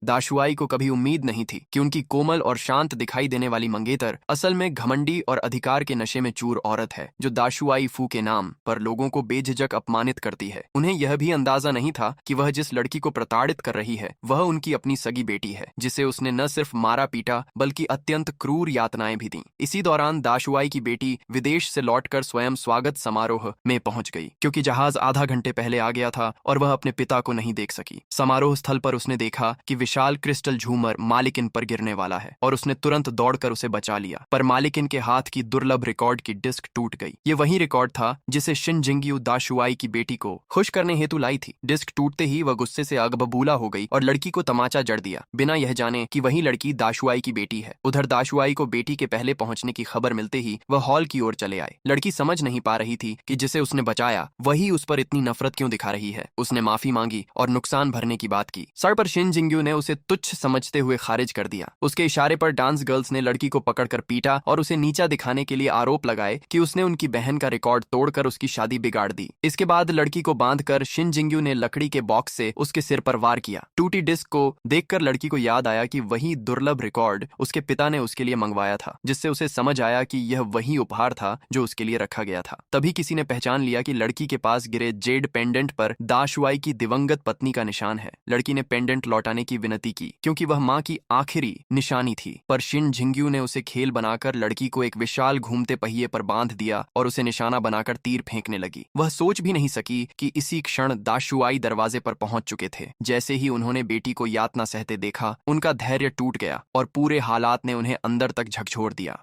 दाशुआई को कभी उम्मीद नहीं थी कि उनकी कोमल और शांत दिखाई देने वाली मंगेतर असल में घमंडी और अधिकार के नशे में चूर औरत है, जो दाशुआई फू के नाम पर लोगों को बेझिझक अपमानित करती है। उन्हें यह भी अंदाजा नहीं था कि वह जिस लड़की को प्रताड़ित कर रही है वह उनकी अपनी सगी बेटी है, जिसे उसने न सिर्फ मारा पीटा बल्कि अत्यंत क्रूर यातनाएं भी दी। इसी दौरान दाशुआई की बेटी विदेश से लौटकर स्वयं स्वागत समारोह में पहुंच गई, क्योंकि जहाज आधा घंटे पहले आ गया था और वह अपने पिता को नहीं देख सकी। समारोह स्थल पर उसने देखा कि विशाल क्रिस्टल झूमर मालिकिन पर गिरने वाला है और उसने तुरंत दौड़कर उसे बचा लिया, पर मालिकिन के हाथ की दुर्लभ रिकॉर्ड की डिस्क टूट गई। ये वही रिकॉर्ड था जिसे शिन जिंगयू दाशुआई की बेटी को खुश करने हेतु लाई थी। डिस्क टूटते ही वह गुस्से से आग बबूला हो गई और लड़की को तमाचा जड़ दिया, बिना यह जाने कि वही लड़की दाशुआई की बेटी है। उधर दाशुआई को बेटी के पहले पहुंचने की खबर मिलते ही वह हॉल की ओर चले आए। लड़की समझ नहीं पा रही थी कि जिसे उसने बचाया वही उस पर इतनी नफरत क्यों दिखा रही है। उसने माफी मांगी और नुकसान भरने की बात की। सर पर शिन जिंगयू ने उसे तुच्छ समझते हुए खारिज कर दिया। उसके इशारे पर डांस गर्ल्स ने लड़की को पकड़कर पीटा और उसे नीचा दिखाने के लिए आरोप लगाए कि उसने उनकी बहन का रिकॉर्ड तोड़कर उसकी शादी बिगाड़ दी। इसके बाद लड़की को बांधकर शिन जिंगयू ने लकड़ी के बॉक्स से उसके सिर पर वार किया। टूटी डिस्क को देखकर लड़की को याद आया कि वही दुर्लभ रिकॉर्ड उसके पिता ने उसके लिए मंगवाया था, जिससे उसे समझ आया कि यह वही उपहार था जो उसके लिए रखा गया था। तभी किसी ने पहचान लिया कि लड़की के पास गिरे जेड पेंडेंट पर दाशुआई की दिवंगत पत्नी का निशान है। लड़की ने पेंडेंट लौटाने की विनती की, क्योंकि वह मां की आखिरी निशानी थी, पर शिन जिंगयू ने उसे खेल बनाकर लड़की को एक विशाल घूमते पहिए पर बांध दिया और उसे निशाना बनाकर तीर फेंकने लगी। वह सोच भी नहीं सकी कि इसी क्षण दाशुआई दरवाजे पर पहुंच चुके थे। जैसे ही उन्होंने बेटी को यातना सहते देखा, उनका धैर्य टूट गया और पूरे हालात ने उन्हें अंदर तक झकझोर दिया।